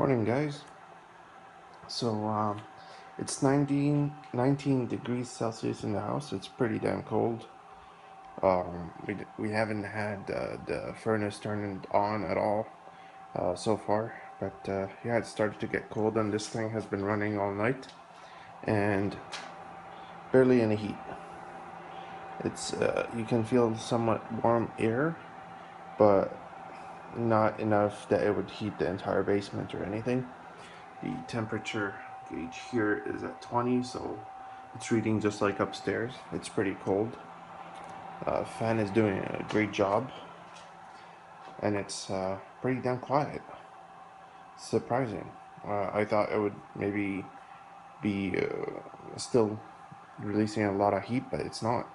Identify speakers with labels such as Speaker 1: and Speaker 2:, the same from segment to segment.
Speaker 1: Morning, guys. So it's 19 degrees Celsius in the house. It's pretty damn cold. We haven't had the furnace turned on at all so far, but yeah, it started to get cold, and this thing has been running all night and barely any heat. It's you can feel somewhat warm air, but not enough that it would heat the entire basement or anything. The temperature gauge here is at 20, so it's reading just like upstairs. It's pretty cold. Fan is doing a great job, and it's pretty damn quiet. Surprising. I thought it would maybe be still releasing a lot of heat, but it's not.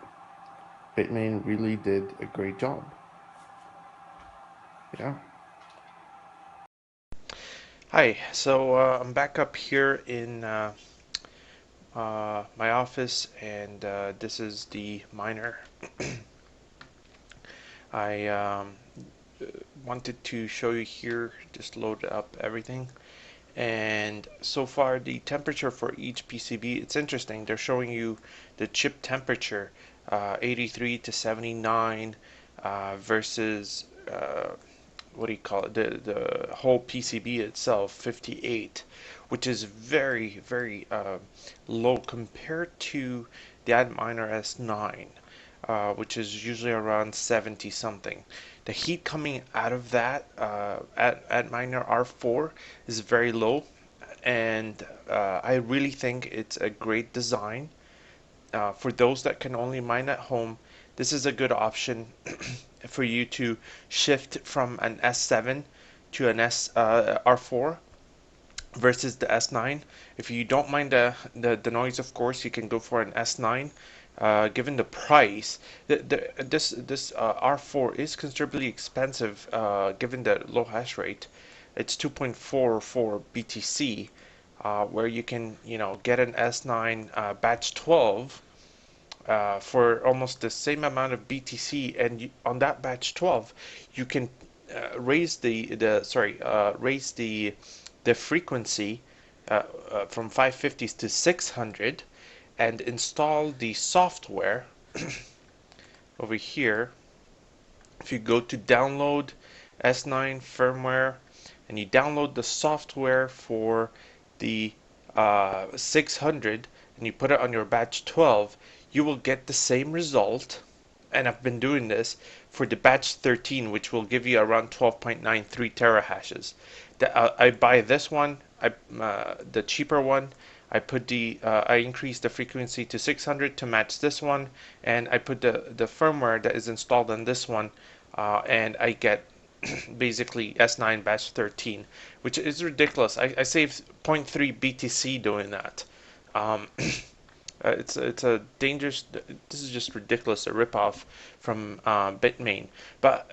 Speaker 1: Bitmain really did a great job. Yeah.
Speaker 2: Hi, so I'm back up here in my office, and this is the miner. I wanted to show you here, just load up everything. And so far, the temperature for each PCB, it's interesting. They're showing you the chip temperature, 83 to 79 versus what do you call it, the whole PCB itself, 58, which is very low compared to the Antminer S9, which is usually around 70 something. The heat coming out of that Antminer R4 is very low, and I really think it's a great design. For those that can only mine at home, this is a good option for you to shift from an S7 to an R4 versus the S9. If you don't mind the noise, of course, you can go for an S9. Given the price, this R4 is considerably expensive given the low hash rate. It's 2.44 BTC, where you can get an S9 batch 12 for almost the same amount of BTC, and on that batch 12, you can raise the frequency from 550s to 600, and install the software over here. If you go to download S9 firmware and you download the software for the 600 and you put it on your batch 12, you will get the same result. And I've been doing this for the batch 13, which will give you around 12.93 terahashes. I buy this one, the cheaper one. I increase the frequency to 600 to match this one, and I put the firmware that is installed on this one, and I get basically S9 batch 13, which is ridiculous. I save zero point 0.3 BTC doing that. It's a dangerous. This is just ridiculous. A ripoff from Bitmain. But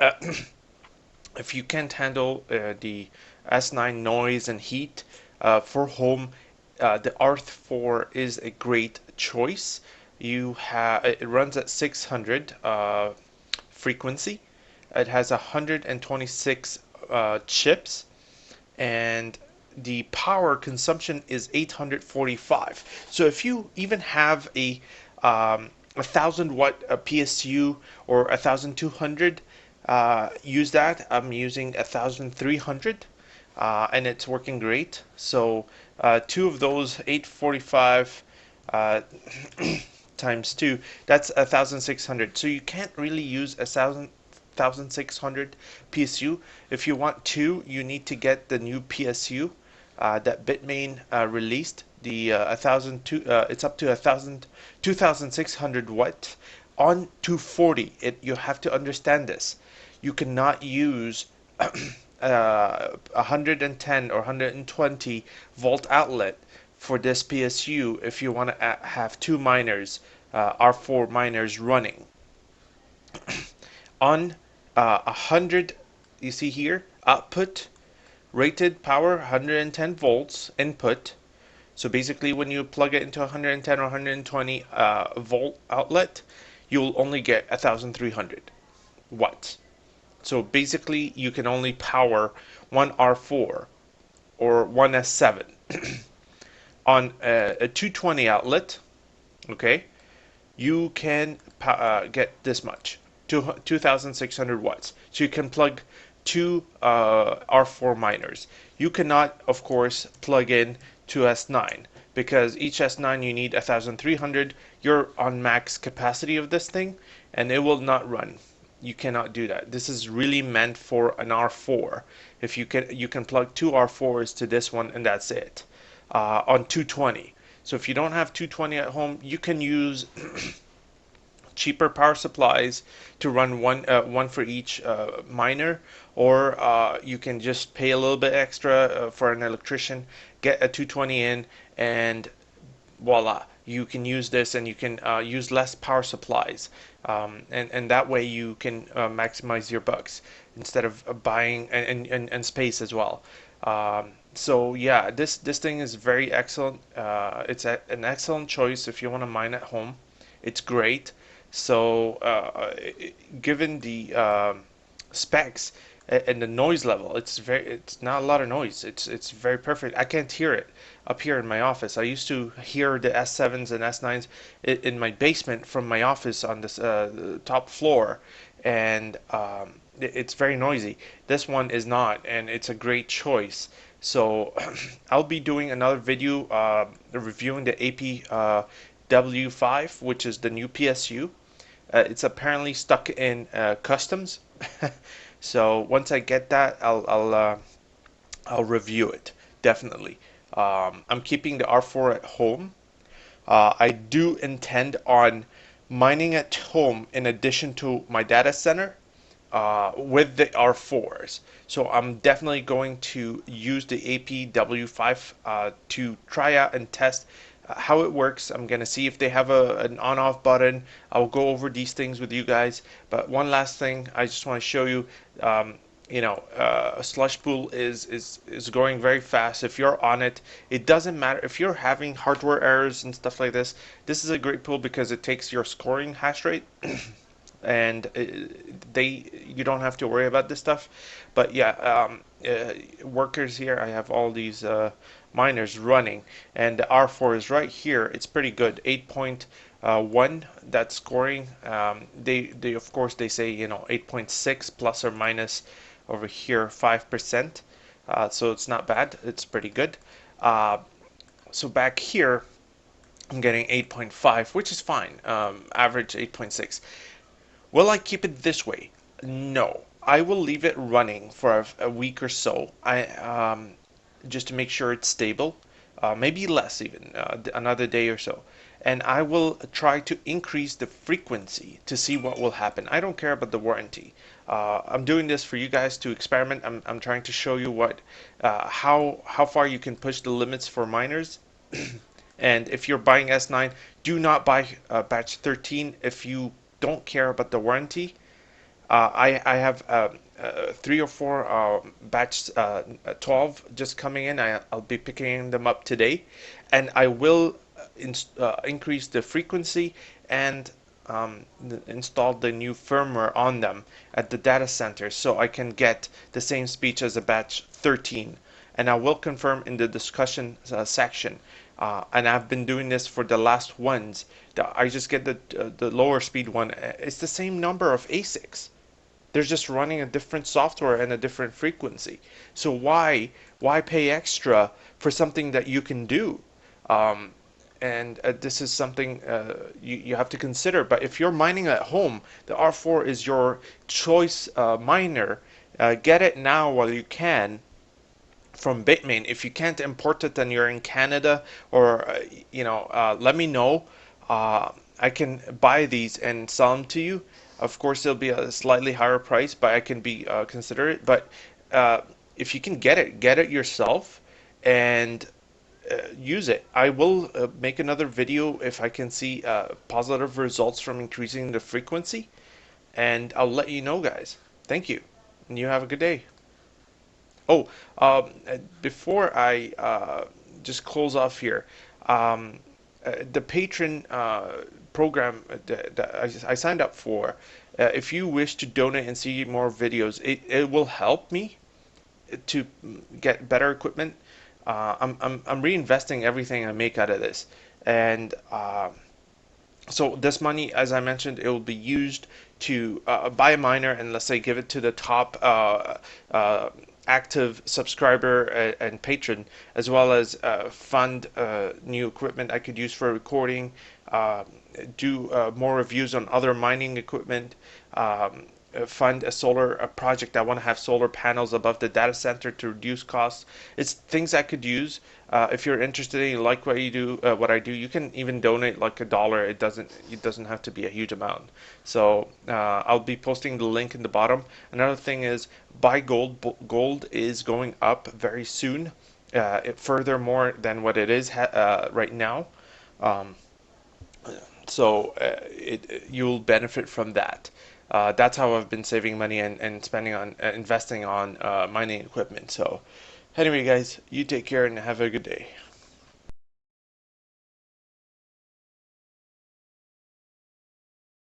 Speaker 2: if you can't handle the S9 noise and heat for home, the R4 is a great choice. It runs at 600 frequency. It has 126 chips, and the power consumption is 845. So if you even have a 1,000 watt PSU or 1,200, use that. I'm using 1,300, and it's working great. So two of those 845 times two, that's 1,600. So you can't really use 1,600 PSU. If you want to, you need to get the new PSU that Bitmain released. The 1,002, it's up to 2,600 watts on 240. You have to understand this. You cannot use 110 or 120 volt outlet for this PSU if you want to have two miners, R4 miners running. On 100, you see here, output, rated power 110 volts, input. So basically when you plug it into 110 or 120 volt outlet, you'll only get 1,300 watts. So basically you can only power one R4 or one S7 on a 220 outlet, okay, you can get this much, 2,600 watts. So you can plug two R4 miners. You cannot, of course, plug in to S9 because each S9 you need 1,300. You're on max capacity of this thing, and it will not run. You cannot do that. This is really meant for an R4. If you can plug two R4s to this one, and that's it on 220. So if you don't have 220 at home, you can use cheaper power supplies to run one for each miner, or you can just pay a little bit extra for an electrician, get a 220 in, and voila, you can use this, and you can use less power supplies, and that way you can maximize your bucks instead of buying and space as well. So yeah, this thing is very excellent. It's an excellent choice if you want to mine at home. It's great. So given the specs and the noise level, it's not a lot of noise. It's very perfect. I can't hear it up here in my office. I used to hear the S7s and S9s in my basement from my office on this the top floor, and it's very noisy. This one is not, and it's a great choice. So I'll be doing another video reviewing the AP W5, which is the new PSU. It's apparently stuck in customs. So once I get that, I'll review it definitely. I'm keeping the R4 at home. I do intend on mining at home in addition to my data center with the R4s. So I'm definitely going to use the APW5 to try out and test how it works. I'm going to see if they have an on-off button. I'll go over these things with you guys. But one last thing, I just want to show you, a slush pool is going very fast. If you're on it, it doesn't matter if you're having hardware errors and stuff like this. This is a great pool because it takes your scoring hash rate and you don't have to worry about this stuff. But yeah, workers here, I have all these miners running, and the R4 is right here. It's pretty good, 8.1 that scoring. They of course they say 8.6 plus or minus over here 5%, so it's not bad, it's pretty good. So back here I'm getting 8.5, which is fine, average 8.6. Will I keep it this way? No. I will leave it running for a week or so. Just to make sure it's stable, maybe less even, another day or so. And I will try to increase the frequency to see what will happen. I don't care about the warranty. I'm doing this for you guys to experiment. I'm trying to show you how far you can push the limits for miners. And if you're buying S9, do not buy batch 13 if you don't care about the warranty. I have 3 or 4 batch 12 just coming in. I'll be picking them up today, and I will increase the frequency and install the new firmware on them at the data center so I can get the same speech as a batch 13. And I will confirm in the discussion section. And I've been doing this for the last ones. I just get the lower speed one. It's the same number of ASICs. They're just running a different software and a different frequency. So why pay extra for something that you can do? And this is something you have to consider. But if you're mining at home, the R4 is your choice miner. Get it now while you can from Bitmain. If you can't import it and you're in Canada, or let me know. I can buy these and sell them to you. Of course, it'll be a slightly higher price, but I can be considerate. But if you can get it yourself and use it. I will make another video if I can see positive results from increasing the frequency, and I'll let you know, guys. Thank you, and you have a good day. Oh, before I just close off here, the patron program that I signed up for, if you wish to donate and see more videos, it will help me to get better equipment. I'm reinvesting everything I make out of this, and so this money, as I mentioned, it will be used to buy a miner and let's say give it to the top active subscriber and patron, as well as fund new equipment I could use for recording, uh, do more reviews on other mining equipment, fund a project. I want to have solar panels above the data center to reduce costs. It's things I could use. If you're interested and you like what you do, what I do, you can even donate like $1. It doesn't have to be a huge amount. So I'll be posting the link in the bottom. Another thing is buy gold. Gold is going up very soon, further more than what it is right now. Um, so you'll benefit from that. That's how I've been saving money and spending on investing on mining equipment. So anyway, guys, you take care and have a good day.